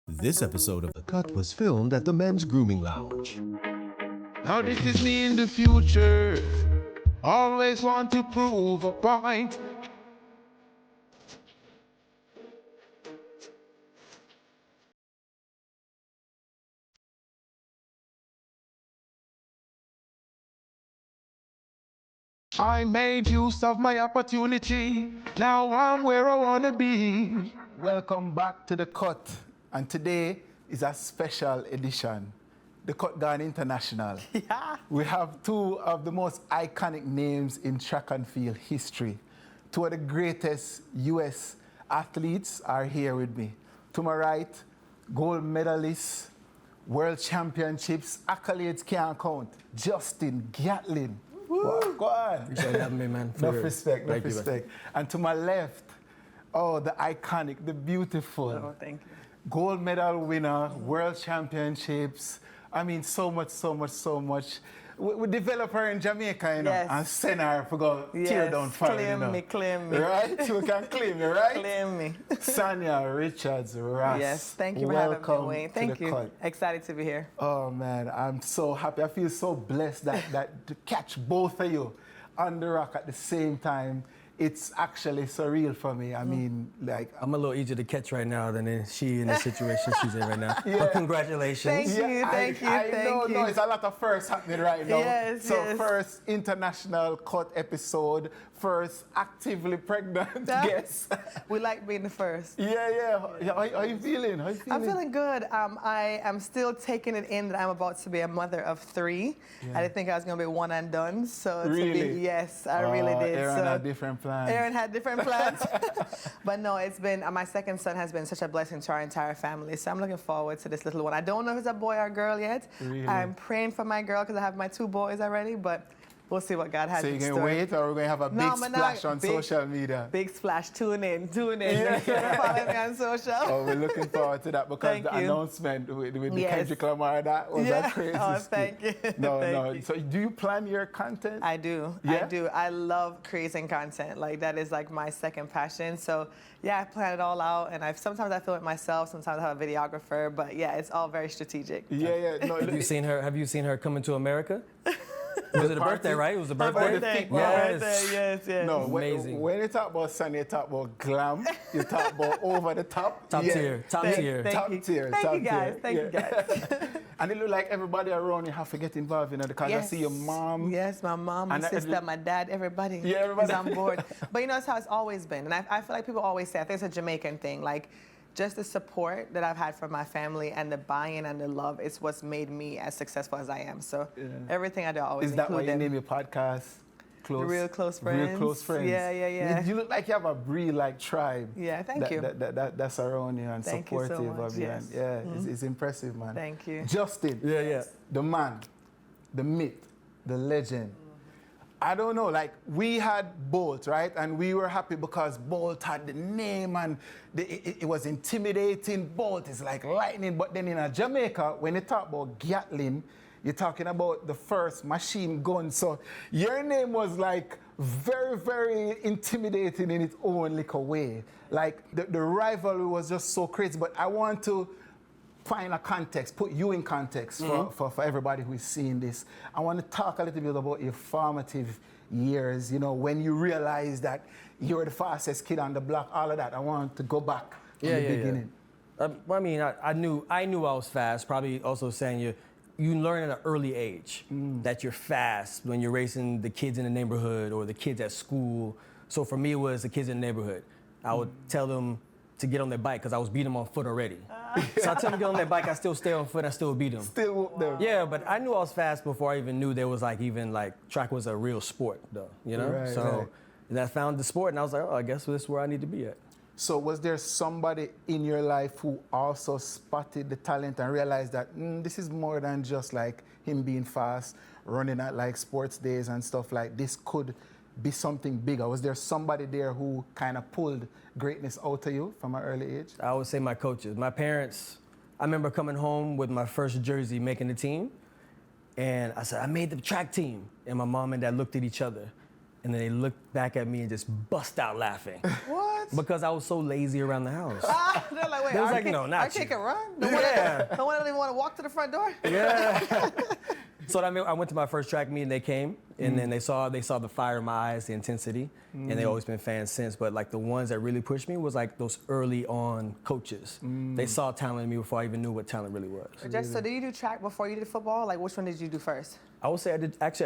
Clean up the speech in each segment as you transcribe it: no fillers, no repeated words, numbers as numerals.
This episode of The Cut was filmed at the Men's Grooming Lounge. Now this is me in the future. Always want to prove a point. I made use of my opportunity. Now I'm where I wanna be. Welcome back to The Cut, and today is a special edition, The Cut Gone International. Yeah. We have two of the most iconic names in track and field history. Two of the greatest US athletes are here with me. To my right, gold medalists, world championships, accolades can't count, Justin Gatlin. Go on. Appreciate having me, man. Enough respect, enough Thank you, man. respect. And to my left, oh, the iconic, the beautiful. Oh, thank you. Gold medal winner, world championships. I mean, so much, so much, so much. We develop her in Jamaica, you know, Yes. and send her for go tear down fire, claim you know. me, claim me. Right? We can claim you, right? Claim me. Sanya Richards Ross. Yes, thank you for Welcome having me, Wayne. to Thank the you. Cut. Excited to be here. Oh man, I'm so happy. I feel so blessed that to catch both of you on the rock at the same time. It's actually surreal for me. I mean, like, I'm a little easier to catch right now than she in the situation she's in right now. Yeah. But congratulations. Thank you, thank you, I thank know, you. no, it's a lot of firsts happening right now. Yes, so yes. first international cut episode, first actively pregnant Yeah. guest. We like being the first. Yeah. How you feeling? How you feeling? I'm feeling good. I am still taking it in that I'm about to be a mother of three. Yeah. I didn't think I was going to be one and done. So Really? yes, I really did. Aaron so had different plans. Aaron had different plans. But no, it's been, my second son has been such a blessing to our entire family. So I'm looking forward to this little one. I don't know if it's a boy or girl yet. Really? I'm praying for my girl because I have my two boys already, but we'll see what God has So in you're store. going to wait, or we're going to have a No, big but splash no, on big- social media? Big splash. Tune in. Yeah. Follow me on social. Oh, we're looking forward to that because Thank the you. announcement with the Yes. Kendrick Lamar, that was Yeah. a crazy Oh, skit. thank you. No, Thank no. you. So do you plan your content? I do. Yeah? I do. I love creating content. Like that is like my second passion. So yeah, I plan it all out, and sometimes I film it myself. Sometimes I have a videographer. But yeah, it's all very strategic. Yeah. No, Have you seen her coming to America? Was it a party? birthday, right? It was a My birthday. birthday. Yes. My birthday. Yes. No, Amazing. when you talk about Sanya, you talk about glam, you talk about over the top. Top tier. Top tier. Top tier. Thank top you guys. tier. Thank you guys. And it look like everybody around you have to get involved in it because I see your mom. Yes, my mom, my And sister, my dad, everybody Yeah, everybody. is on board. But you know, it's how it's always been. And I feel like people always say, I think it's a Jamaican thing, like just the support that I've had from my family and the buy-in and the love is what's made me as successful as I am. So everything I do, I always Is that why include you them. name your podcast? The Real Close Friends. Real Close Friends. Yeah. You look like you have a like tribe. Yeah, thank you. That's around you and Thank you so supportive much, of you. yes. And yeah, it's impressive, man. Thank you. Justin. Yeah. The man, the myth, the legend. I don't know, like we had Bolt, right? And we were happy because Bolt had the name and it was intimidating. Bolt is like lightning. But then in Jamaica, when you talk about Gatlin, you're talking about the first machine gun. So your name was like very, very intimidating in its own little way. Like the rivalry was just so crazy. But I want to find a context, put you in context for everybody who is seeing this. I want to talk a little bit about your formative years, you know, when you realize that you were the fastest kid on the block, all of that. I want to go back to the beginning. I mean, I knew I was fast. Probably also saying you learn at an early age that you're fast when you're racing the kids in the neighborhood or the kids at school. So for me, it was the kids in the neighborhood. I would tell them to get on their bike because I was beating them on foot already. So I tell them to get on their bike, I still stay on foot, I still beat them. Still whoop them. Yeah, but I knew I was fast before I even knew there was track was a real sport though, you know? Right, so right. and I found the sport and I was like, oh, I guess this is where I need to be at. So was there somebody in your life who also spotted the talent and realized that this is more than just like him being fast, running at like sports days and stuff like this could be something bigger? Was there somebody there who kind of pulled greatness out of you from an early age? I would say my coaches. My parents, I remember coming home with my first jersey making the team, and I said, I made the track team. And my mom and dad looked at each other. and then they looked back at me and just bust out laughing. What? Because I was so lazy around the house. They're like, wait, They was our like, kid, no, not our kid you. can run? No Yeah. one doesn't even want to walk to the front door? Yeah. So I went to my first track meet and they came and then they saw the fire in my eyes, the intensity, and they always been fans since. But like the ones that really pushed me was like those early on coaches. They saw talent in me before I even knew what talent really was. So did you do track before you did football? Like which one did you do first? I would say I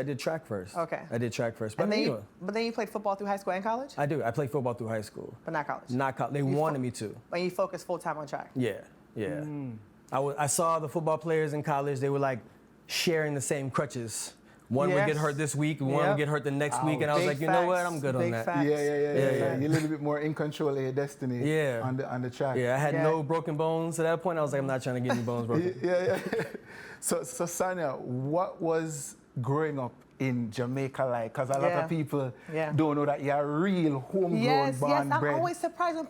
did track first. Okay. I did track first. But And then you know, but then you played football through high school and college? I do. I played football through high school. But not college? Not college. They wanted me to. But you focused full-time on track? Yeah, yeah. I saw the football players in college, they were like sharing the same crutches. One would get Yes. hurt this week, one would get hurt the next week, and I was Big like, you know what, facts. I'm good on Big that. facts. Yeah. You're a little bit more in control of your destiny Yeah. on the track. Yeah, I had Yeah. no broken bones. At that point, I was like, I'm not trying to get any bones broken. Yeah. So Sanya, what was growing up in Jamaica like? Because a lot Yeah. of people Yeah. don't know that you're a real homegrown, Yes, born I'm bred. always surprised when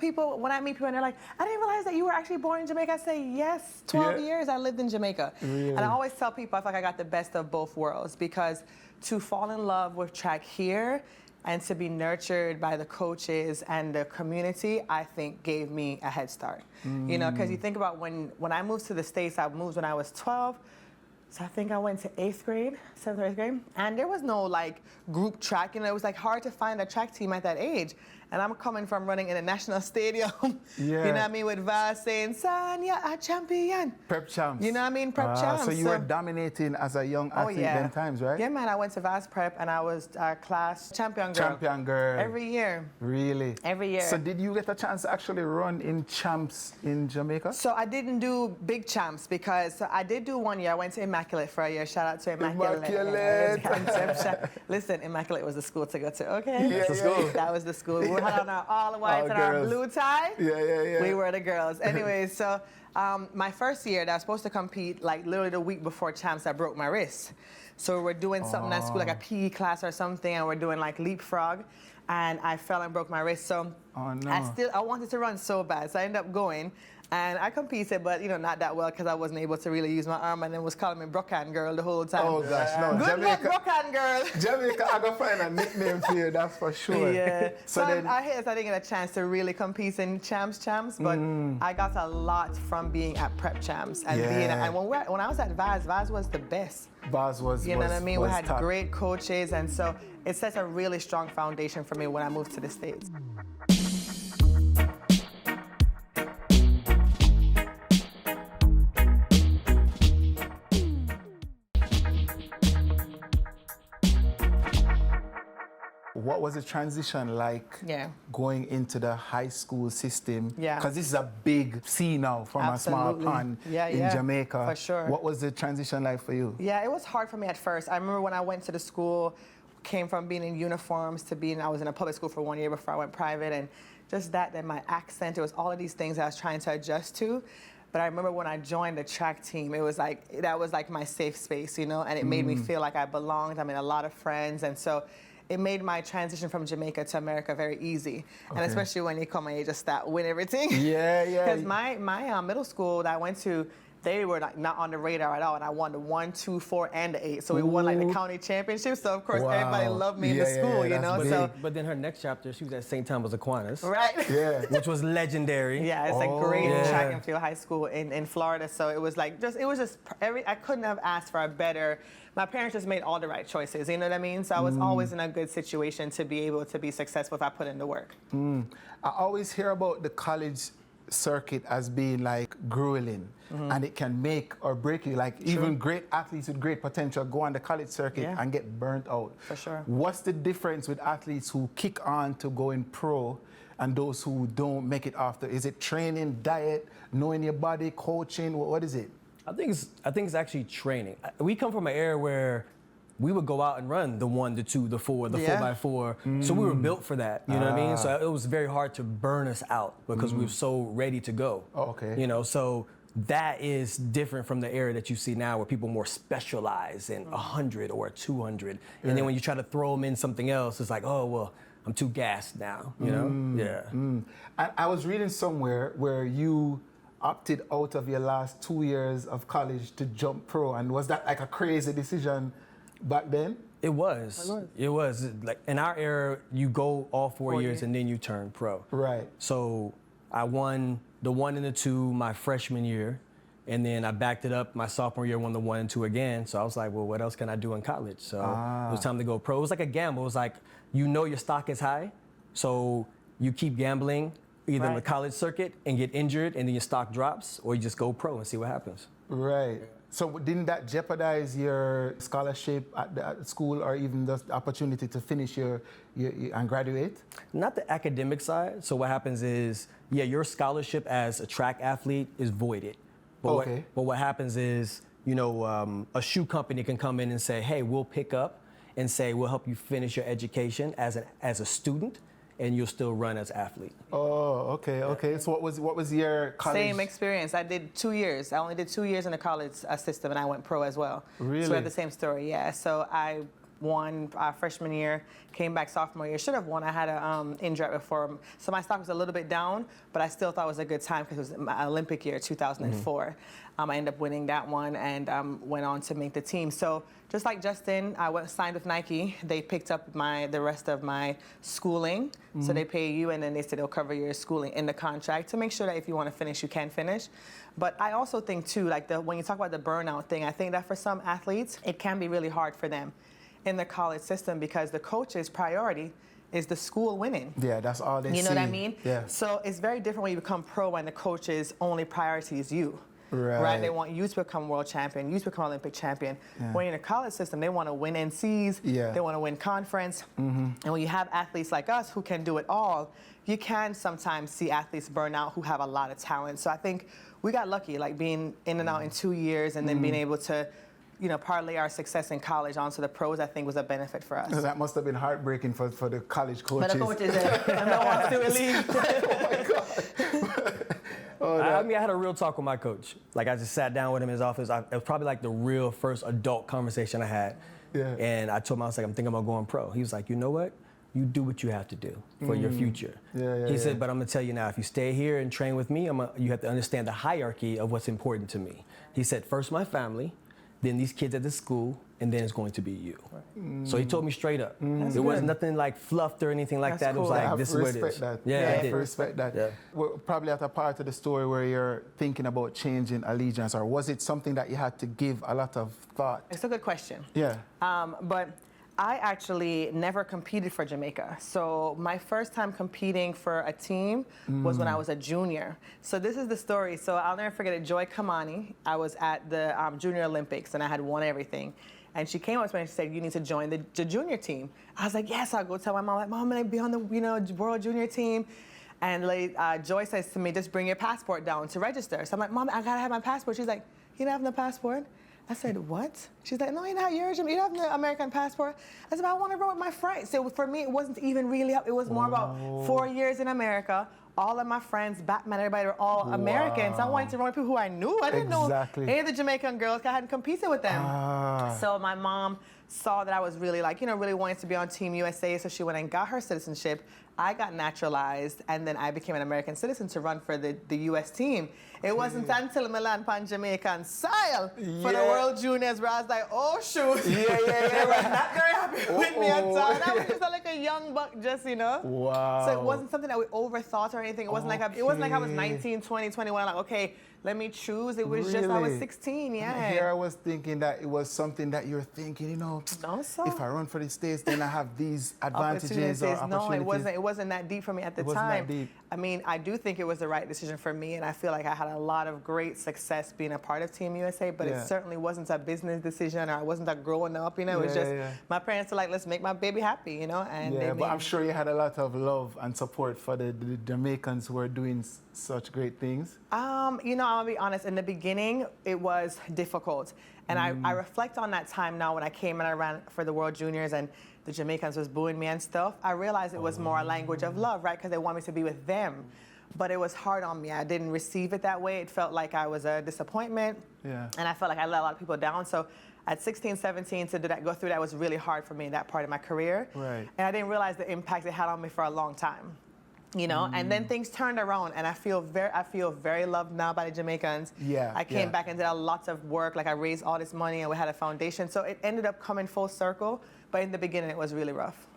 I meet people and they're like, I didn't realize that you were actually born in Jamaica. I say, yes, 12 Yeah. years I lived in Jamaica. Really? And I always tell people I feel like I got the best of both worlds because to fall in love with track here and to be nurtured by the coaches and the community, I think gave me a head start. You know, because you think about when I moved to the States, I moved when I was 12. So I think I went to 8th grade, 7th or 8th grade, and there was no like group track. You know, it was like hard to find a track team at that age. And I'm coming from running in a national stadium, you know what I mean, with Vas saying, Sanya, a champion. Prep champs. You know what I mean, prep champs. So you were dominating as a young athlete them times, right? Yeah, man, I went to Vas Prep and I was class champion girl. Champion girl. Every year. Really? Every year. So did you get a chance to actually run in champs in Jamaica? So I didn't do big champs because I did do 1 year. I went to Immaculate for a year. Shout out to Immaculate. Listen, Immaculate was the school to go to, okay? Yeah, yeah. That was the school. We had on our all the whites and our girls. blue tie. Yeah. We were the girls. Anyways, so my first year that I was supposed to compete, like literally the week before champs, I broke my wrist. So we're doing something at school, like a PE class or something, and we're doing like leapfrog. And I fell and broke my wrist. So I wanted to run so bad. So I ended up going. And I competed, but you know, not that well because I wasn't able to really use my arm, and then was calling me Brocan girl the whole time. Oh gosh, no. Good luck, Brocan girl. Jamaica, I gotta find a nickname for you, that's for sure. Yeah. So then, I didn't get a chance to really compete in champs, but I got a lot from being at prep champs and when I was at Vaz was the best. Vaz was, you know what I mean? We had top. great coaches, and so it sets a really strong foundation for me when I moved to the States. What was the transition like going into the high school system? Yeah. Because this is a big sea now from Absolutely. a small pond in Jamaica. For sure. What was the transition like for you? Yeah, it was hard for me at first. I remember when I went to the school, came from being in uniforms to I was in a public school for 1 year before I went private, and just then my accent, it was all of these things I was trying to adjust to. But I remember when I joined the track team, it was like, that was like my safe space, you know, and it made me feel like I belonged. I made a lot of friends, and so it made my transition from Jamaica to America very easy. And especially when you come and you just start win everything. Yeah. Because my middle school that I went to, they were like not on the radar at all, and I won the 1, 2, 4, and the 8. So we won like the county championship. So of course everybody loved me in the school, you know. So, but then her next chapter, she was at St. Thomas Aquinas, right? Yeah. which was legendary. Yeah, it's a great track and field high school in Florida. So it was like I couldn't have asked for a better. My parents just made all the right choices, you know what I mean? So I was always in a good situation to be able to be successful if I put in the work. I always hear about the college circuit as being like grueling, and it can make or break you. Like even great athletes with great potential go on the college circuit and get burnt out. For sure. What's the difference with athletes who kick on to going pro and those who don't make it after? Is it training, diet, knowing your body, coaching? What is it? I think it's actually training. We come from an era where we would go out and run the 1, the 2, the 4, the 4x4. So we were built for that, you know what I mean? So it was very hard to burn us out because we were so ready to go. You know, so that is different from the era that you see now where people more specialize in 100 or 200. And then when you try to throw them in something else, it's like, oh, well, I'm too gassed now, you know? I was reading somewhere where you opted out of your last 2 years of college to jump pro, and was that like a crazy decision back then? It was. It was. Like in our era, you go all 4 years and then you turn pro. Right. So I won the 1 and the 2 my freshman year, and then I backed it up my sophomore year, won the 1 and 2 again. So I was like, well, what else can I do in college? So it was time to go pro. It was like a gamble. It was like, you know your stock is high, so you keep gambling either in the college circuit and get injured and then your stock drops, or you just go pro and see what happens. Right. So didn't that jeopardize your scholarship at school, or even the opportunity to finish your and graduate? Not the academic side. So what happens is, yeah, your scholarship as a track athlete is voided. But what happens is, you know, a shoe company can come in and say, hey, we'll pick up and say, we'll help you finish your education as a student, and you'll still run as athlete. Oh, okay. So what was your college? Same experience. I did 2 years. I only did 2 years in the college system, and I went pro as well. Really? So we have the same story, yeah. So I won freshman year, came back sophomore year. Should have won. I had an injury before, so my stock was a little bit down, but I still thought it was a good time because it was my Olympic year, 2004. I ended up winning that one and went on to make the team. So just like Justin, I signed with Nike. They picked up the rest of my schooling. So they pay you, and then they said they'll cover your schooling in the contract to make sure that if you want to finish, you can finish. But I also think too, like when you talk about the burnout thing, I think that for some athletes, it can be really hard for them in the college system because the coach's priority is the school winning. Yeah, that's all they see. You know what I mean? Yeah. So it's very different when you become pro and the coach's only priority is you. Right. They want you to become world champion, you to become Olympic champion. Yeah. When you're in a college system, they want to win NCs, they want to win conference. And when you have athletes like us who can do it all, you can sometimes see athletes burn out who have a lot of talent. So I think we got lucky, like being in and out in 2 years and then being able to, you know, parlay our success in college onto the pros, I think was a benefit for us. So that must have been heartbreaking for the college coaches. For the coaches, and no one's to leave. Oh my God. I mean, I had a real talk with my coach. Like, I just sat down with him in his office. It was probably like the real first adult conversation I had. Yeah. And I told him, I was like, I'm thinking about going pro. He was like, you know what? You do what you have to do for your future. He said, but I'm gonna tell you now, if you stay here and train with me, you have to understand the hierarchy of what's important to me. He said, first my family, then these kids at the school, and then it's going to be you. So he told me straight up. It wasn't nothing like fluffed or anything like that. It was like, this is what it is. That. Yeah, I have to respect that. Yeah. We're probably at a part of the story where you're thinking about changing allegiance, or was it something that you had to give a lot of thought? It's a good question. Yeah. But I actually never competed for Jamaica. So my first time competing for a team was when I was a junior. So this is the story. So I'll never forget it. Joy Kamani, I was at the Junior Olympics and I had won everything. And she came up to me and she said, you need to join the junior team. I was like, yes, I'll go tell my mom, like, Mom, I'm gonna be on the world junior team. And Joy says to me, just bring your passport down to register. So I'm like, Mom, I gotta have my passport. She's like, you don't have no passport? I said, what? She's like, no, you're not yours. You don't have the American passport. I said, but I want to run with my friends. So for me, it wasn't even really up. It was more about 4 years in America. All of my friends, Batman, everybody were all Americans. I wanted to run with people who I knew. I didn't know any of the Jamaican girls. I hadn't competed with them. So my mom saw that I was really really wanting to be on Team USA. So she went and got her citizenship. I got naturalized, and then I became an American citizen to run for the U.S. team. It wasn't until Milan pan Jamaican soil for the World Juniors where I was like, oh shoot. They were not very happy with me at all. I was just like a young buck, just, Wow. So it wasn't something that we overthought or anything. It wasn't like I was 19, 20, 21, like, okay, let me choose. It was just I was 16, Here I was thinking that it was something that you're thinking, Also, if I run for the States, then I have these advantages or opportunities. No, it wasn't that deep for me at the time. Wasn't that deep. I mean, I do think it was the right decision for me, and I feel like I had a lot of great success being a part of Team USA, but it certainly wasn't a business decision, or I wasn't a growing up, It was just my parents were like, let's make my baby happy, and but I'm sure you had a lot of love and support for the Jamaicans who are doing such great things. I'm gonna be honest, in the beginning, it was difficult. And I reflect on that time now when I came and I ran for the World Juniors and the Jamaicans was booing me and stuff. I realized it was more a language of love, right? Because they want me to be with them. But it was hard on me. I didn't receive it that way. It felt like I was a disappointment. Yeah. And I felt like I let a lot of people down. So at 16, 17, to go through that was really hard for me, that part of my career. Right. And I didn't realize the impact it had on me for a long time. You know, and then things turned around, and I feel very loved now by the Jamaicans. Yeah, I came back and did a lot of work. Like I raised all this money, and we had a foundation. So it ended up coming full circle. But in the beginning, it was really rough.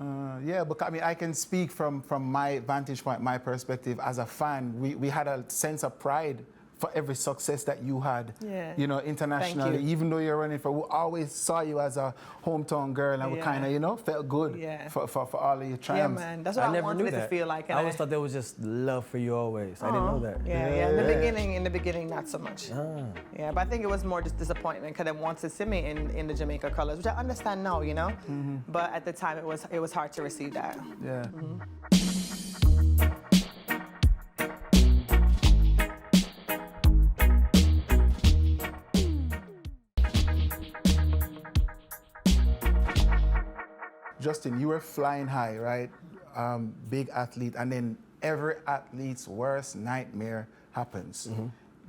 Yeah, but I mean, I can speak from my vantage point, my perspective as a fan. We had a sense of pride for every success that you had, you know, internationally. Thank you. Even though you're running for, we always saw you as a hometown girl, and we kind of, you know, felt good for all of your triumphs. Yeah, man. That's what I never wanted knew it to that. feel like. I always thought there was just love for you always. I didn't know that. Yeah. In the beginning, not so much. Yeah, but I think it was more just disappointment because they wanted to see me in the Jamaica colors, which I understand now, you know. But at the time, it was hard to receive that. Yeah. Justin, you were flying high, right? Big athlete, and then every athlete's worst nightmare happens.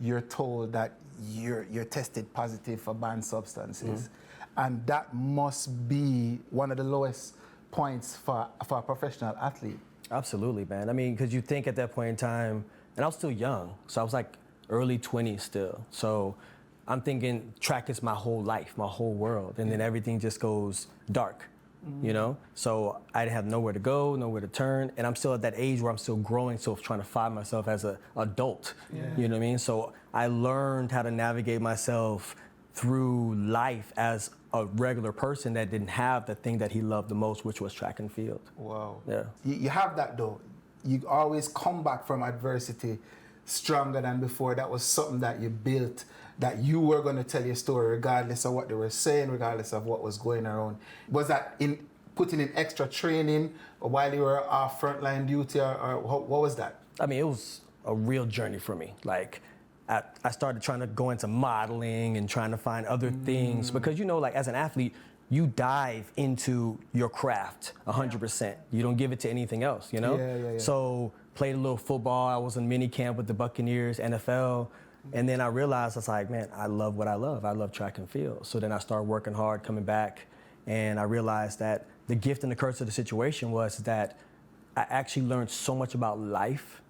You're told that you're tested positive for banned substances, and that must be one of the lowest points for a professional athlete. Absolutely, man. I mean, because you think at that point in time, and I was still young, so I was like early 20s still. So I'm thinking track is my whole life, my whole world, and then everything just goes dark. You know, so I have nowhere to go, nowhere to turn, and I'm still at that age where I'm still growing, so trying to find myself as an adult. You know what I mean? So I learned how to navigate myself through life as a regular person that didn't have the thing that he loved the most, which was track and field. Wow. Yeah. You have that though. You always come back from adversity stronger than before. That was something that you built, that you were going to tell your story regardless of what they were saying, regardless of what was going around. Was that in putting in extra training while you were off frontline duty, or what was that? I mean, it was a real journey for me. Like, I started trying to go into modeling and trying to find other things because, you know, like as an athlete, you dive into your craft 100%. You don't give it to anything else, you know? Yeah. So played a little football. I was in mini camp with the Buccaneers, NFL. And then I realized, I was like, man, I love what I love. I love track and field. So then I started working hard, coming back, and I realized that the gift and the curse of the situation was that I actually learned so much about life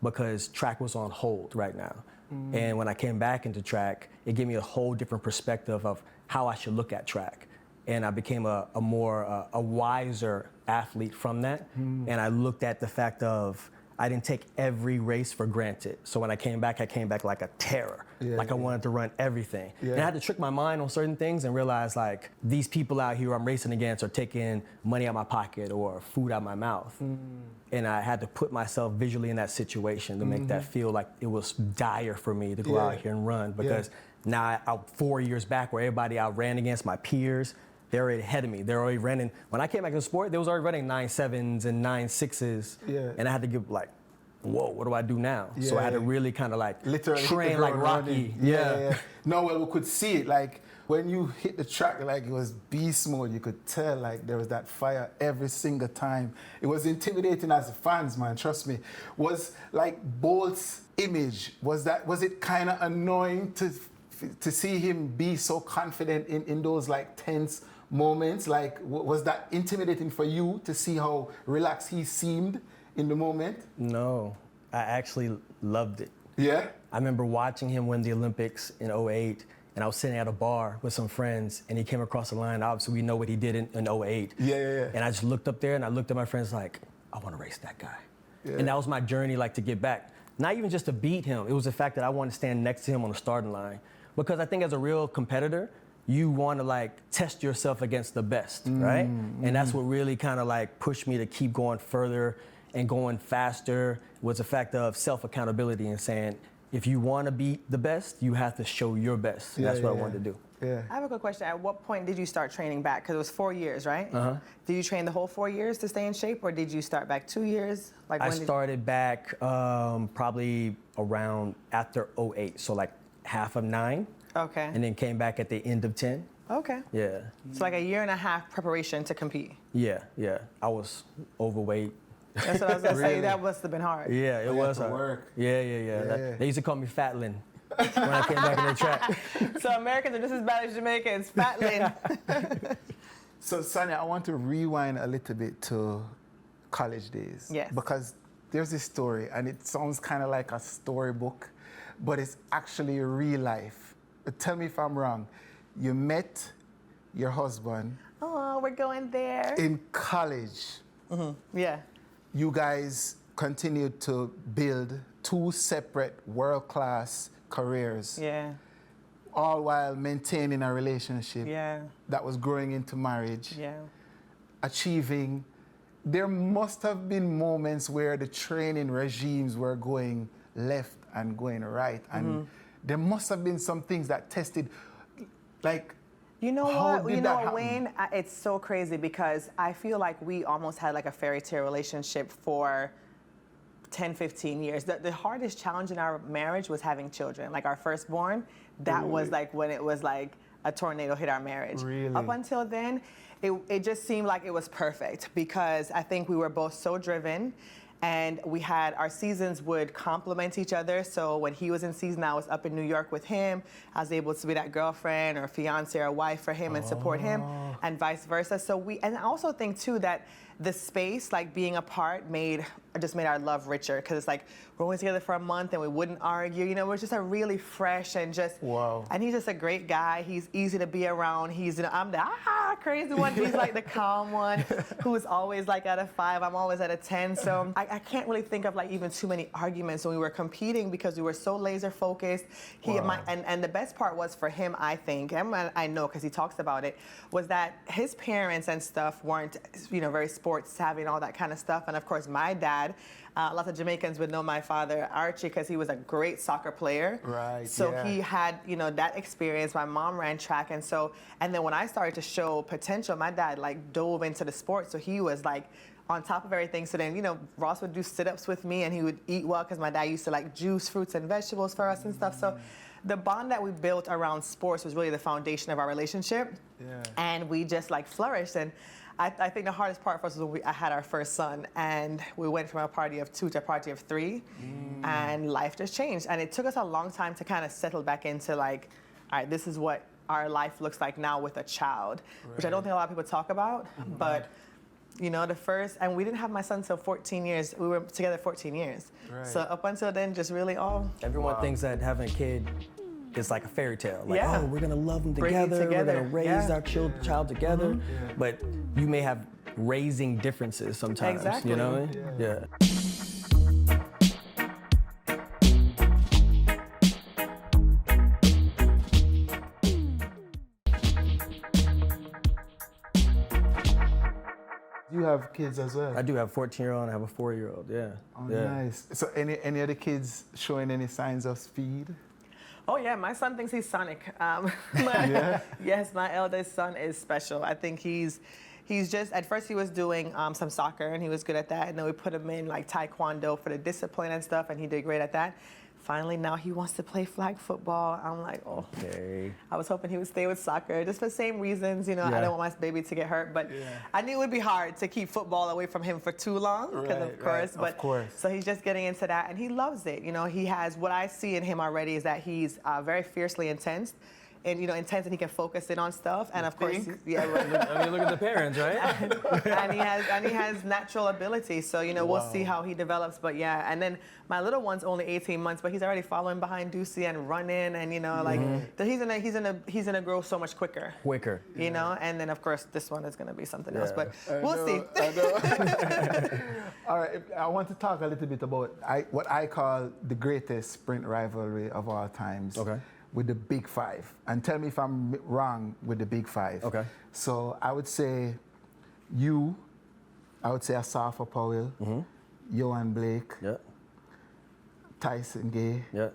because track was on hold right now. And when I came back into track, it gave me a whole different perspective of how I should look at track. And I became a wiser athlete from that. And I looked at the fact of, I didn't take every race for granted. So when I came back like a terror. I wanted to run everything. And I had to trick my mind on certain things and realize like these people out here I'm racing against are taking money out my pocket or food out my mouth. And I had to put myself visually in that situation to make that feel like it was dire for me to go out here and run because now I'm 4 years back where everybody I ran against, my peers, they're already ahead of me. They're already running. When I came back to the sport, they was already running 9.7s and 9.6s. And I had to give like, whoa, what do I do now? So I had to really kind of like literally train like Rocky. No, well, we could see it. Like when you hit the track, like it was beast mode. You could tell like there was that fire every single time. It was intimidating as fans, man. Trust me. Was like Bolt's image. Was it kind of annoying to see him be so confident in those like tense moments? Like, was that intimidating for you to see how relaxed he seemed in the moment? No, I actually loved it. Yeah? I remember watching him win the Olympics in 2008, and I was sitting at a bar with some friends, and he came across the line. Obviously, we know what he did in 2008. Yeah. And I just looked up there, and I looked at my friends like, I want to race that guy. And that was my journey, like, to get back. Not even just to beat him. It was the fact that I wanted to stand next to him on the starting line. Because I think as a real competitor, you want to like test yourself against the best, right? And that's what really kind of like pushed me to keep going further and going faster, was the fact of self-accountability and saying, if you want to be the best, you have to show your best. That's what I wanted to do. I have a good question. At what point did you start training back? Because it was 4 years, right? Did you train the whole 4 years to stay in shape, or did you start back 2 years? Like I started back probably around after 2008, so like half of 9. Okay. And then came back at the end of 10. Okay. Yeah. So like a year and a half preparation to compete. Yeah. I was overweight. That's what I was gonna say. That must have been hard. Yeah, it was hard. Work. Yeah. They used to call me Fatlin when I came back in the track. So Americans are just as bad as Jamaicans. Fatlin. So Sanya, I want to rewind a little bit to college days. Yes. Because there's this story, and it sounds kind of like a storybook, but it's actually real life. Tell me if I'm wrong. You met your husband Oh, we're going there. in college. Yeah. You guys continued to build two separate world-class careers, Yeah. all while maintaining a relationship Yeah. that was growing into marriage, Yeah. achieving. There must have been moments where the training regimes were going left and going right, and there must have been some things that tested, like, You know how what? did You that know what, happen? Wayne? It's so crazy because I feel like we almost had like a fairy tale relationship for 10, 15 years. The hardest challenge in our marriage was having children. Like our firstborn, that was like when it was like a tornado hit our marriage. Really? Up until then, it just seemed like it was perfect because I think we were both so driven. And we had our seasons would complement each other. So when he was in season, I was up in New York with him. I was able to be that girlfriend or fiance or wife for him and support him, and vice versa. So and I also think too that the space, like being apart, just made our love richer because it's like we're only together for a month and we wouldn't argue. You know, it was just a really fresh and just. Wow. And he's just a great guy. He's easy to be around. I'm the crazy one. He's like the calm one who's always like at a 5. I'm always at a 10. So I can't really think of like even too many arguments when we were competing because we were so laser focused. And the best part was for him, I think, and I know because he talks about it, was that his parents and stuff weren't, very sports savvy and all that kind of stuff. And of course, my dad. Lots of Jamaicans would know my father, Archie, because he was a great soccer player. Right, So yeah. he had, that experience. My mom ran track. And then when I started to show potential, my dad like dove into the sport. So he was like on top of everything. So then, Ross would do sit-ups with me and he would eat well because my dad used to like juice fruits and vegetables for us and stuff. So the bond that we built around sports was really the foundation of our relationship. Yeah. And we just like flourished. And I think the hardest part for us was when I had our first son, and we went from a party of 2 to a party of 3, and life just changed. And it took us a long time to kind of settle back into like, all right, this is what our life looks like now with a child, which I don't think a lot of people talk about. But the first, and we didn't have my son until 14 years. We were together 14 years. Right. So up until then, just really all. Everyone thinks that having a kid is like a fairy tale. Like, Yeah. oh, we're gonna love them Bring it together. We're together. gonna raise Yeah. our child together. But you may have raising differences sometimes. Exactly. You know what I mean? Yeah. You have kids as well? I do have a 14-year-old and I have a 4-year-old. Yeah. Oh, yeah. nice. So any of the kids showing any signs of speed? Oh yeah, my son thinks he's Sonic. Yes, my eldest son is special. I think he's just, at first he was doing some soccer and he was good at that. And then we put him in like Taekwondo for the discipline and stuff and he did great at that. Finally, now he wants to play flag football. I'm like, oh. Okay. I was hoping he would stay with soccer just for the same reasons. I don't want my baby to get hurt, but I knew it would be hard to keep football away from him for too long, because of course. But of course. So he's just getting into that, and he loves it. He has, what I see in him already is that he's very fiercely intense. And intense, and he can focus in on stuff, and of course, right. I mean, look at the parents, right? and he has natural ability. So we'll see how he develops. But yeah, and then my little one's only 18 months, but he's already following behind Ducey and running, and he's gonna grow so much quicker. Quicker. And then of course this one is gonna be something else. But I we'll see. know. All right, I want to talk a little bit about what I call the greatest sprint rivalry of all times. Okay. With the Big Five. And tell me if I'm wrong with the Big Five. Okay. So I would say Asafa Powell, Johan Blake, Yeah. Tyson Gay, Yeah.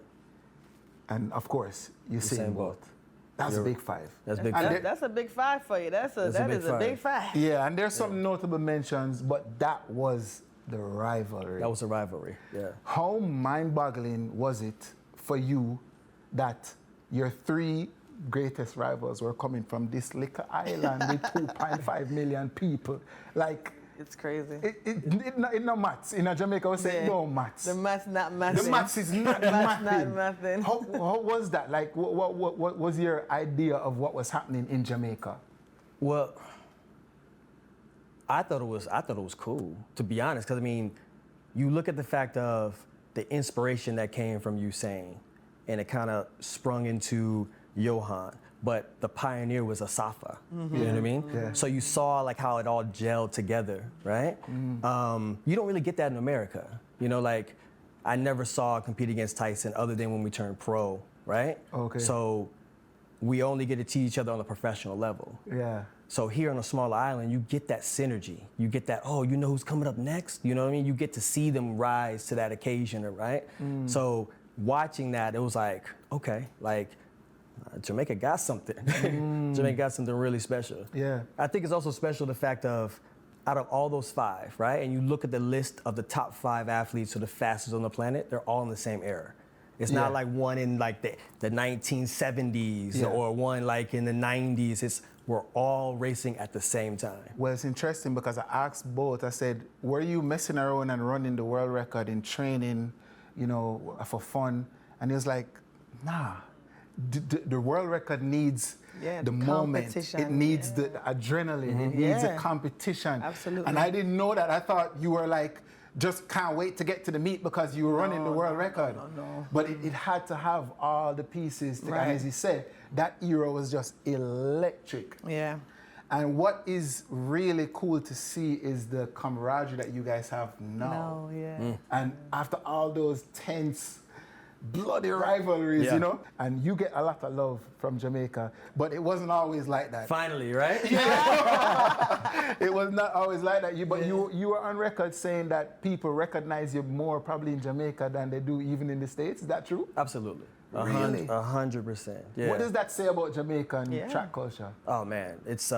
and of course, Usain Usain Bolt. Bolt. That's a Big Five. That's big. And Five. That's a big 5 for you. That is a big five. Yeah, and there's some notable mentions, but that was the rivalry. That was a rivalry. Yeah. How mind-boggling was it for you that your 3 greatest rivals were coming from this little island with 2.5 million people? Like, It's crazy. it no maths. In Jamaica, we say no maths. The math's not mathing. The maths is not math's mathing. not mathing. How was that? Like, what was your idea of what was happening in Jamaica? Well, I thought it was cool, to be honest, because I mean, you look at the fact of the inspiration that came from Usain, and it kind of sprung into Johan, but the pioneer was Asafa. You know what I mean? Yeah. So you saw like how it all gelled together, right? You don't really get that in America. You know, like I never saw compete against Tyson other than when we turned pro, right? Okay. So we only get to see each other on a professional level. Yeah. So here on a smaller island, you get that synergy. You get that, oh, you know who's coming up next? You know what I mean? You get to see them rise to that occasion, right? So watching that, it was like, okay, like Jamaica got something. Jamaica got something really special. Yeah. I think it's also special the fact of, out of all those 5, right? And you look at the list of the top 5 athletes who are the fastest on the planet, they're all in the same era. It's not like one in like the 1970s or one like in the 90s. We're all racing at the same time. Well, it's interesting because I asked both. I said, were you messing around and running the world record in training, you know, for fun? And he was like, nah. The world record needs the moment. It needs the adrenaline. It needs a competition. Absolutely. And I didn't know that. I thought you were like, just can't wait to get to the meet because you were running the world record. No. But it had to have all the pieces. And as he said, that era was just electric. Yeah. And what is really cool to see is the camaraderie that you guys have now. And after all those tense, bloody rivalries, you know? And you get a lot of love from Jamaica, but it wasn't always like that. Finally, right? It was not always like that. But you were on record saying that people recognize you more probably in Jamaica than they do even in the States. Is that true? Absolutely. Really? 100%. Yeah. What does that say about Jamaican track culture? Oh man, it's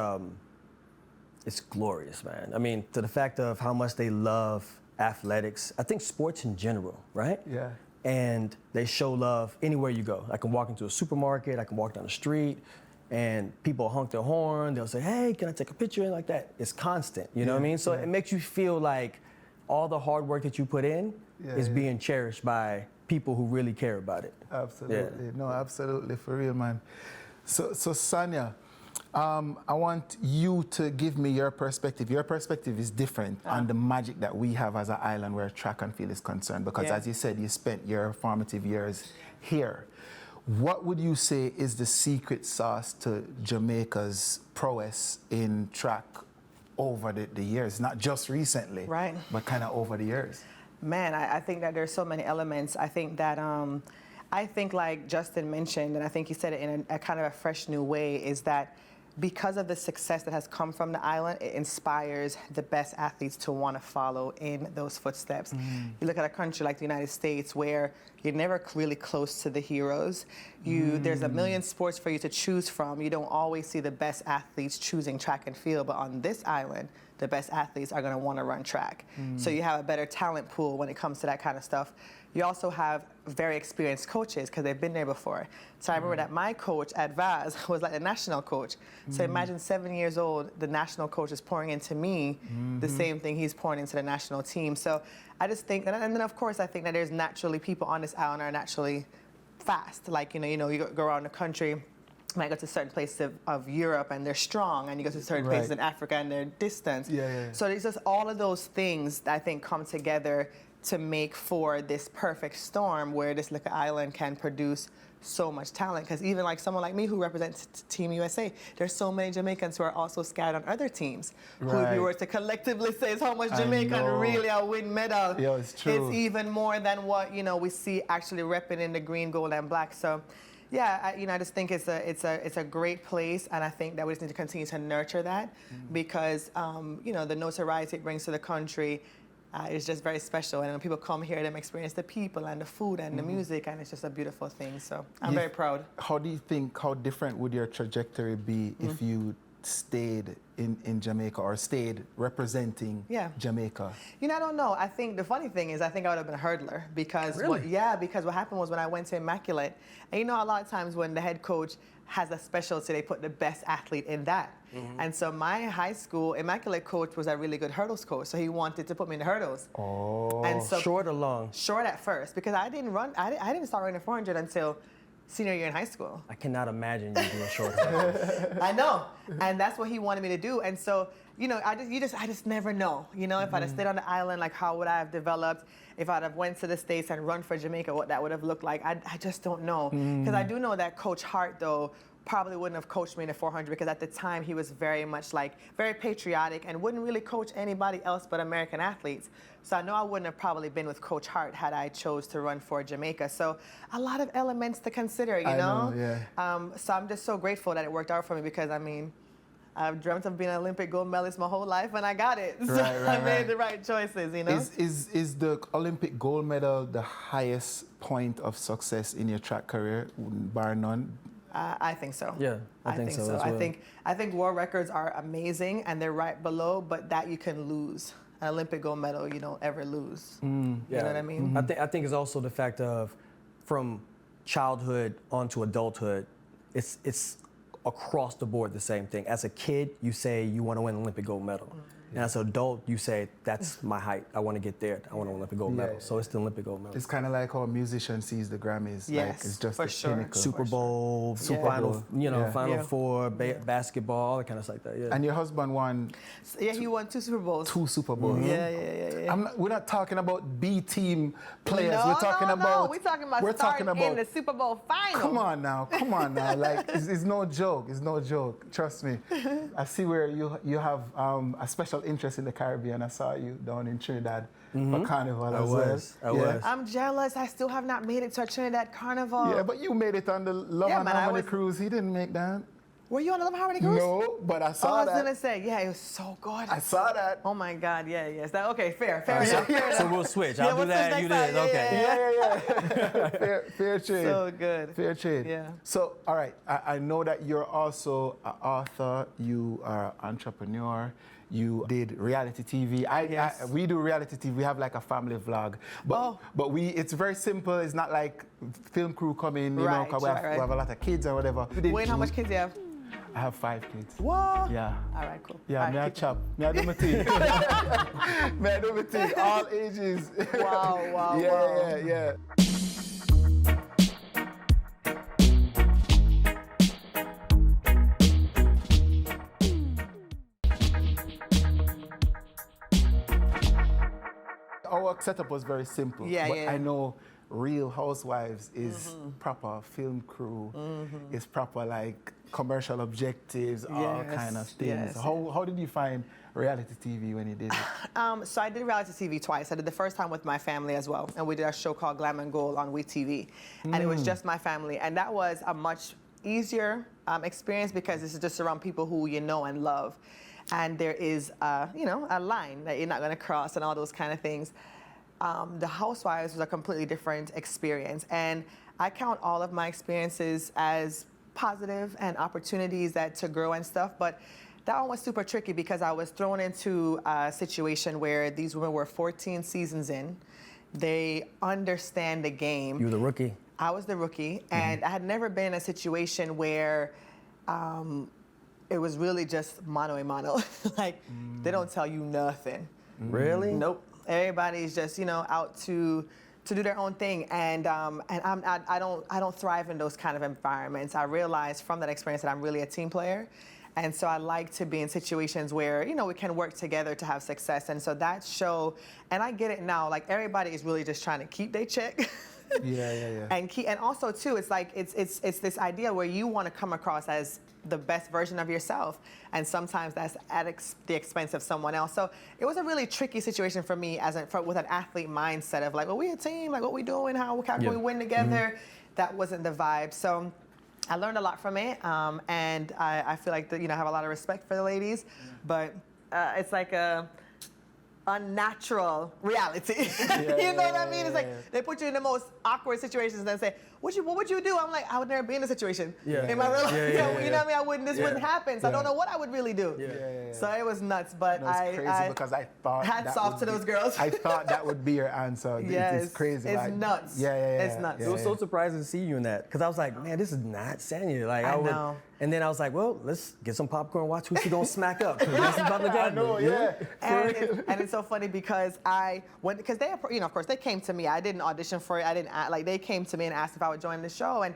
glorious, man. I mean, to the fact of how much they love athletics, I think sports in general, right? Yeah. And they show love anywhere you go. I can walk into a supermarket, I can walk down the street, and people honk their horn, they'll say, hey, can I take a picture? And like that. It's constant, you know what I mean? So it makes you feel like all the hard work that you put in is being cherished by people who really care about it. Absolutely. No, absolutely, for real, man. So Sanya, I want you to give me your perspective. Your perspective is different on the magic that we have as an island where track and field is concerned. Because as you said, you spent your formative years here. What would you say is the secret sauce to Jamaica's prowess in track over the years? Not just recently, but kind of over the years. Man, I think that there's so many elements. I think that, I think like Justin mentioned, and I think he said it in a kind of a fresh new way, is that because of the success that has come from the island, it inspires the best athletes to want to follow in those footsteps. You look at a country like the United States where you're never really close to the heroes. There's a million sports for you to choose from. You don't always see the best athletes choosing track and field, but on this island, the best athletes are going to want to run track. So you have a better talent pool when it comes to that kind of stuff. You also have very experienced coaches because they've been there before. So I remember that my coach at Vaz was like the national coach. So imagine 7 years old, the national coach is pouring into me the same thing he's pouring into the national team. So I just think, and then of course I think that there's naturally people on this island are naturally fast. Like, you go around the country, you might go to certain places of Europe and they're strong, and you go to certain places in Africa and they're distant. So it's just all of those things that I think come together to make for this perfect storm where this little island can produce so much talent. Because even like someone like me who represents Team USA, there's so many Jamaicans who are also scattered on other teams. Who, if you were to collectively say is how much Jamaican really are win medal, it's true. It's even more than what we see actually repping in the green, gold, and black. So. Yeah, I just think it's a great place, and I think that we just need to continue to nurture that because the notoriety it brings to the country is just very special. And when people come here, they experience the people and the food and the music, and it's just a beautiful thing. So I'm very proud. How do you think, how different would your trajectory be if you stayed in Jamaica or stayed representing Jamaica? I don't know. I think the funny thing is I think I would have been a hurdler because because what happened was when I went to Immaculate, and a lot of times when the head coach has a specialty, they put the best athlete in that. And so my high school Immaculate coach was a really good hurdles coach, so he wanted to put me in the hurdles. Oh. And so short or long? Short at first, because I didn't start running 400 until senior year in high school. I cannot imagine you doing short hair. I know, and that's what he wanted me to do. And so, you know, I just never know. You know, if I'd have stayed on the island, like how would I have developed? If I'd have went to the States and run for Jamaica, what that would have looked like. I just don't know. Because I do know that Coach Hart, though, probably wouldn't have coached me in the 400 because at the time he was very much like very patriotic and wouldn't really coach anybody else but American athletes. So I know I wouldn't have probably been with Coach Hart had I chose to run for Jamaica. So a lot of elements to consider, you know? So I'm just so grateful that it worked out for me because I mean, I've dreamt of being an Olympic gold medalist my whole life and I got it. So I made the right choices, you know? Is the Olympic gold medal the highest point of success in your track career, bar none? I think so. Yeah, I think so as well. I think world records are amazing and they're right below, but that you can lose. An Olympic gold medal you don't ever lose. You know what I mean? I think it's also the fact of from childhood onto adulthood, it's across the board the same thing. As a kid, you say you want to win an Olympic gold medal. And as an adult, you say, that's my height. I want to get there. I want an Olympic gold medal. So it's the Olympic gold medal. It's kind of like how a musician sees the Grammys. Yes, like it's just for the sure. pinnacle. Super Bowl, Final, you know, Final Four, basketball, all that kind of stuff like that. Yeah. And your husband won. Yeah, he won 2 Super Bowls. 2 Super Bowls. Yeah. We're not talking about B team players. No, we're talking about. We're talking about in the Super Bowl final. Come on now. Like it's no joke. It's no joke. Trust me. I see where you have a special interest in the Caribbean. I saw you down in Trinidad for Carnival as well. I was. I'm jealous. I still have not made it to a Trinidad Carnival. Yeah, but you made it on the Love and Harmony cruise. He didn't make that. Were you on the Love and Harmony cruise? No, but I saw that. I was gonna say, yeah, it was so good. I saw that. Oh my God, yes. Okay, fair enough. So we'll switch. I'll do that, you did. Okay. Fair trade. So good. Fair trade. Yeah. So, all right, I know that you're also an author, you are an entrepreneur, you did reality TV. We do reality TV. We have like a family vlog, but it's very simple. It's not like film crew come in, you know, 'cause we have a lot of kids or whatever. Wait, how much kids do you have? I have 5 kids. What? Yeah. All right, cool. Yeah, me I chop. Me I do my thing. Me I do my thing. All ages. Wow. Yeah. Our setup was very simple. I know Real Housewives is proper film crew, is proper like commercial objectives, all kind of things. How did you find reality TV when you did it? So I did reality TV twice. I did the first time with my family as well, and we did a show called Glam and Gold on WeTV, and it was just my family, and that was a much easier experience because this is just around people who you know and love. And there is, a line that you're not going to cross and all those kind of things. The Housewives was a completely different experience. And I count all of my experiences as positive and opportunities to grow and stuff. But that one was super tricky because I was thrown into a situation where these women were 14 seasons in. They understand the game. You were the rookie. I was the rookie. And I had never been in a situation where it was really just mano a mano. Like, they don't tell you nothing. Really? Nope. Everybody's just, out to do their own thing. And I don't thrive in those kind of environments. I realized from that experience that I'm really a team player. And so I like to be in situations where, we can work together to have success. And so that show, and I get it now, like everybody is really just trying to keep their check. Yeah. And also too, it's like it's this idea where you want to come across as the best version of yourself, and sometimes that's at the expense of someone else. So it was a really tricky situation for me with an athlete mindset of like, well, we a team, like what we doing, how can we win together? That wasn't the vibe. So I learned a lot from it, and I feel like I have a lot of respect for the ladies, but it's like a unnatural reality. You know what I mean? It's like they put you in the most awkward situations and then say, what would you do? I'm like, I would never be in a situation. In my real life. You know what I mean? This wouldn't happen. So I don't know what I would really do. So it was nuts, but it's crazy because I thought hats off to those girls. I thought that would be your answer. It's crazy. It's nuts. It's nuts. It was so surprising to see you in that because I was like, man, this is not Sanya. Like I know. And then I was like, well, let's get some popcorn, watch who she gonna smack up. This is about to I know, And it's so funny because because they, of course, they came to me. I didn't audition for it. I didn't they came to me and asked if I would join the show, and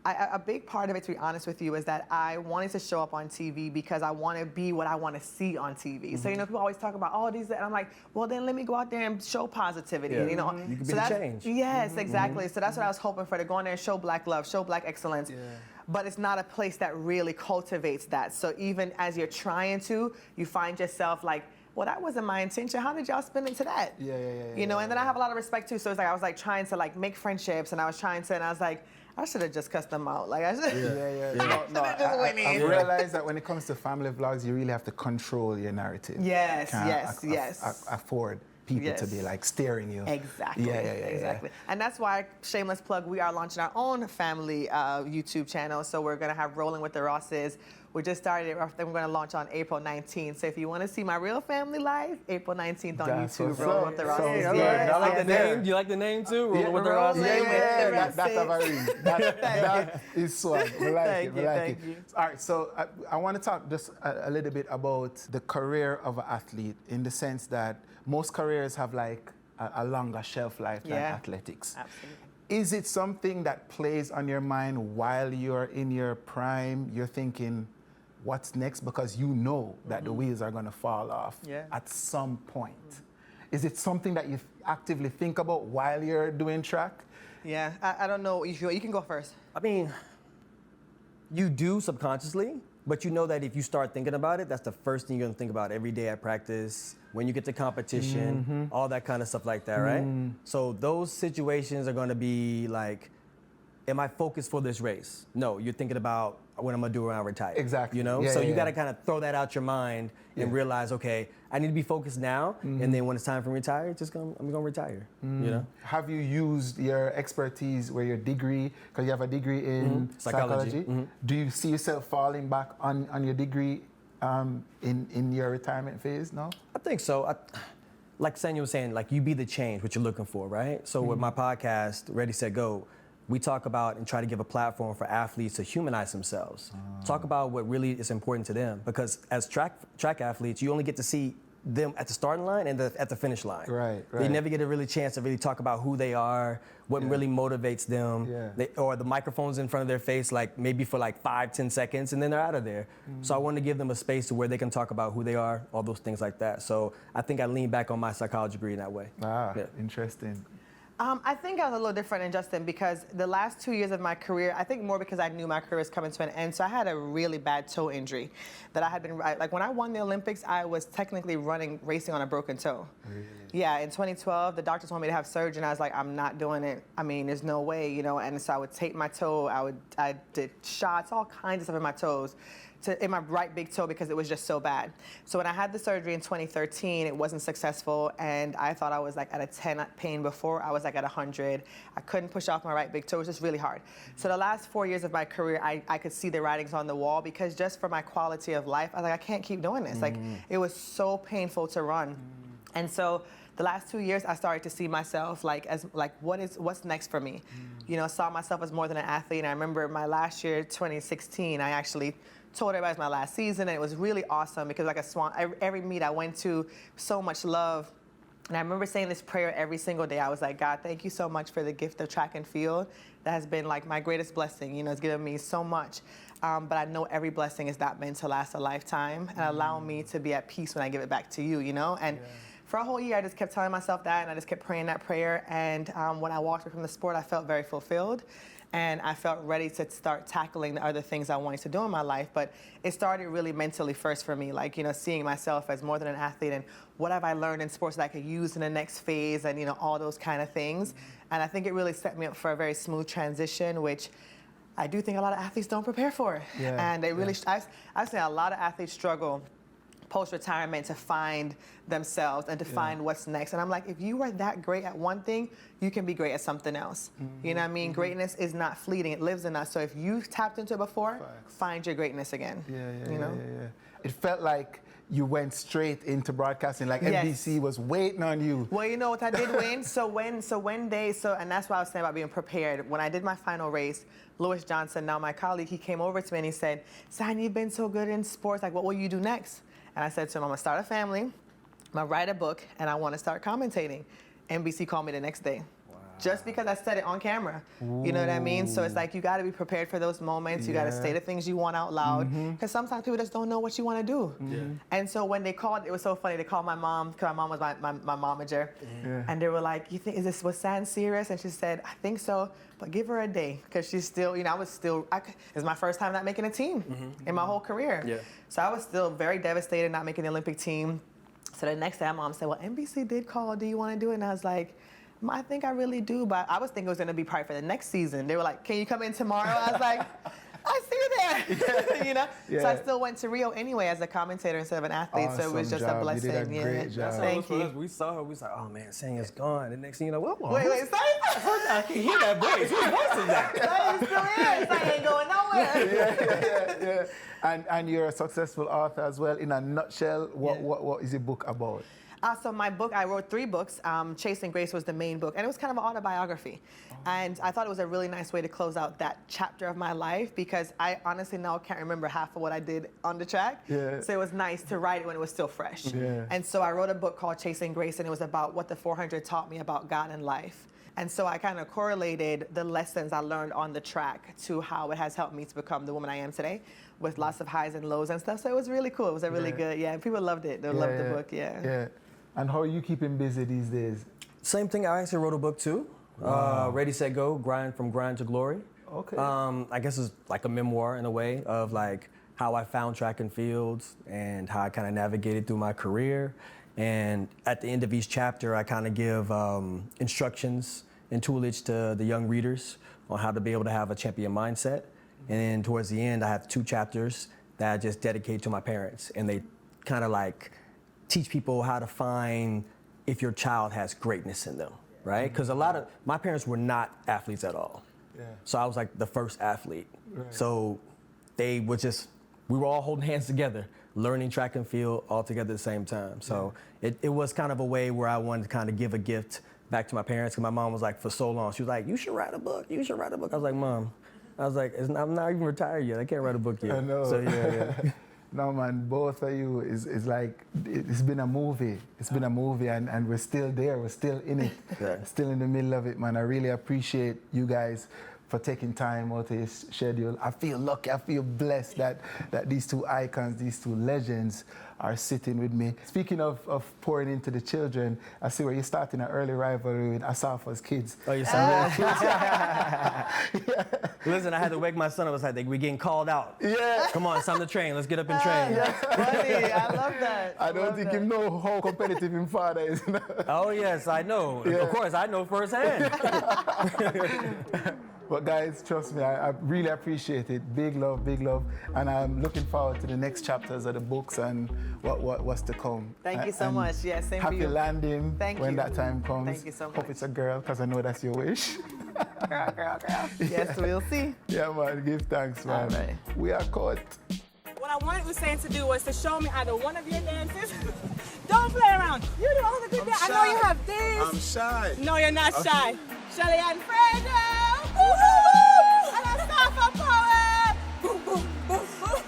A big part of it, to be honest with you, is that I wanted to show up on TV because I want to be what I want to see on TV. So, people always talk about, oh, these, and I'm like, well, then let me go out there and show positivity. Yeah. You know, You can be so the change. Yes, exactly. So that's what I was hoping for, to go in there and show black love, show black excellence. Yeah. But it's not a place that really cultivates that. So even as you're trying to, you find yourself like, well, that wasn't my intention. How did y'all spin into that? Yeah. You know, and then I have a lot of respect too. So it's like I was like trying to like make friendships, and I was like, I should have just cussed them out. Like I should. No, I realize that when it comes to family vlogs, you really have to control your narrative. Yes, Can't yes. afford people to be like staring you. Exactly. Exactly. And that's why, shameless plug, we are launching our own family YouTube channel. So we're gonna have Rolling with the Rosses. We just started it. Then we're going to launch on April 19th. So if you want to see my real family life, April 19th on YouTube, Rolling with the Rosses. I like the name. Do you like the name too? Rolling with the Rosses. That is swag. We like it. Thank you. All right, so I want to talk just a little bit about the career of an athlete, in the sense that most careers have like a longer shelf life than athletics. Absolutely. Is it something that plays on your mind while you're in your prime? You're thinking, what's next? Because you know that the wheels are going to fall off at some point. Is it something that you actively think about while you're doing track? Yeah, I don't know. You can go first. I mean, you do subconsciously, but you know that if you start thinking about it, that's the first thing you're gonna think about every day at practice, when you get to competition, all that kind of stuff like that, right? So those situations are gonna be like, am I focused for this race? No, you're thinking about what I'm gonna do when I retire. Exactly. You know? You gotta kind of throw that out your mind and realize, okay, I need to be focused now, and then when it's time for me to retire, I'm gonna retire. You know? Have you used your expertise where your degree, because you have a degree in psychology, do you see yourself falling back on your degree in your retirement phase? No? I think so. Like Sanya was saying, like you be the change, what you're looking for, right? So with my podcast, Ready, Set, Go, we talk about and try to give a platform for athletes to humanize themselves. Talk about what really is important to them, because as track athletes, you only get to see them at the starting line and at the finish line. Right. They never get a really chance to really talk about who they are, what really motivates them, or the microphone's in front of their face, like maybe for like 5-10 seconds, and then they're out of there. So I want to give them a space to where they can talk about who they are, all those things like that. So I think I lean back on my psychology degree in that way. Interesting. I think I was a little different than Justin, because the last 2 years of my career, I think more because I knew my career was coming to an end. So I had a really bad toe injury that I had been, like when I won the Olympics, I was technically racing on a broken toe. Really? Yeah, in 2012, the doctors wanted me to have surgery, and I was like, I'm not doing it. I mean, there's no way, you know, and so I would tape my toe, I did shots, all kinds of stuff in my toes. In my right big toe, because it was just so bad. So when I had the surgery in 2013, it wasn't successful, and I thought I was like at a 10 pain before. I was like at 100. I couldn't push off my right big toe. It was just really hard. So the last 4 years of my career, I could see the writings on the wall, because just for my quality of life, I was like, I can't keep doing this. Like, it was so painful to run. And so the last 2 years, I started to see myself like as like what's next for me. You know, saw myself as more than an athlete. And I remember my last year, 2016, I actually told everybody it was my last season, and it was really awesome, because like a swan, every meet I went to, so much love. And I remember saying this prayer every single day. I was like, God, thank you so much for the gift of track and field. That has been like my greatest blessing. You know, it's given me so much. But I know every blessing is not meant to last a lifetime, and allow me to be at peace when I give it back to you, you know? And for a whole year, I just kept telling myself that, and I just kept praying that prayer. And when I walked away from the sport, I felt very fulfilled. And I felt ready to start tackling the other things I wanted to do in my life. But it started really mentally first for me, like, you know, seeing myself as more than an athlete, and what have I learned in sports that I could use in the next phase, and, you know, all those kind of things. And I think it really set me up for a very smooth transition, which I do think a lot of athletes don't prepare for. And they really, I've seen a lot of athletes struggle post-retirement to find themselves and to find what's next. And I'm like, if you are that great at one thing, you can be great at something else. You know what I mean? Greatness is not fleeting, it lives in us. So if you tapped into it before, find your greatness again. You know? It felt like you went straight into broadcasting, like NBC was waiting on you. Well, you know what I did win? And that's why I was saying about being prepared. When I did my final race, Lewis Johnson, now my colleague, he came over to me and he said, Sanya, you've been so good in sports, like what will you do next? And I said to him, I'm gonna start a family, I'm gonna write a book, and I wanna start commentating. NBC called me the next day. just because I said it on camera. You know what I mean? So it's like you got to be prepared for those moments. You got to say the things you want out loud, because sometimes people just don't know what you want to do. And so when they called, it was so funny. They called my mom, because my mom was my momager, and they were like, "You think was San serious?" And she said, "I think so, but give her a day, because she's still, you know, it's my first time not making a team in my whole career. So I was still very devastated not making the Olympic team. So the next day, my mom said, "Well, NBC did call. Do you want to do it?" And I was like, "I think I really do," but I was thinking it was going to be probably for the next season. They were like, "Can you come in tomorrow?" I was like, "I see you there." You know? So I still went to Rio anyway as a commentator instead of an athlete. So it was just a blessing. You did a great job. Thank you. We saw her. We was like, "Oh man, Sanya's gone." The next thing you know, well, Wait, sorry. I can hear that voice. Whose voice is that? He's still here. So I ain't going nowhere. And you're a successful author as well. In a nutshell, what is your book about? So my book, I wrote 3 books. Chasing Grace was the main book, and it was kind of an autobiography. And I thought it was a really nice way to close out that chapter of my life, because I honestly now can't remember half of what I did on the track. So it was nice to write it when it was still fresh. And so I wrote a book called Chasing Grace, and it was about what the 400 taught me about God and life. And so I kind of correlated the lessons I learned on the track to how it has helped me to become the woman I am today, with lots of highs and lows and stuff. So it was really cool. It was a really good, people loved it. They loved the book, And how are you keeping busy these days? Same thing. I actually wrote a book too. Ready, Set, Go, From Grind to Glory. Okay. I guess it's like a memoir in a way of like how I found track and fields and how I kind of navigated through my career. And at the end of each chapter, I kind of give instructions and toolage to the young readers on how to be able to have a champion mindset. And then towards the end, I have 2 chapters that I just dedicate to my parents. And they kind of like teach people how to find if your child has greatness in them, right? Because a lot of my parents were not athletes at all. So I was like the first athlete. So they were we were all holding hands together, learning track and field all together at the same time. So it was kind of a way where I wanted to kind of give a gift back to my parents, because my mom was like, for so long, she was like, "You should write a book, you should write a book." I was like, "Mom," I was like, "I'm not even retired yet. I can't write a book yet." I know. So yeah. No, man, both of you is like, it's been a movie. It's been a movie, and we're still there. We're still in it. Still in the middle of it, man. I really appreciate you guys for taking time out of your schedule. I feel lucky. I feel blessed that these 2 icons, these 2 legends are sitting with me. Speaking of pouring into the children, I see where you're starting an early rivalry with Asafa's kids. Oh, you saw that? Listen, I had to wake my son up. I was like, "We're getting called out. Come on, it's time to train. Let's get up and train." Funny. I love that. I don't think you know how competitive his father is. Oh, yes, I know. Of course, I know firsthand. But guys, trust me, I really appreciate it. Big love, and I'm looking forward to the next chapters of the books and what's to come. Thank you so much. Same for you. Happy landing when that time comes. Thank you so much. Hope it's a girl, because I know that's your wish. Girl. Yes, we'll see. Yeah, man, give thanks, man. All right. We are caught. What I wanted Usain to do was to show me either one of your dances. Don't play around. You do all the good dance. I know you have this. I'm shy. No, you're not shy. Shelly and Fredo. And I start for power. Boom, boom, boom, boom.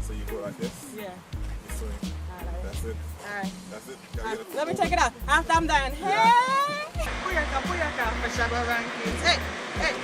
So you go like this? Yeah. You swing. That's it. All right. That's it. Gotta get it. Let me take it out. After I'm done. Hey. Puyaka, for Shabba Rankings. Hey, hey.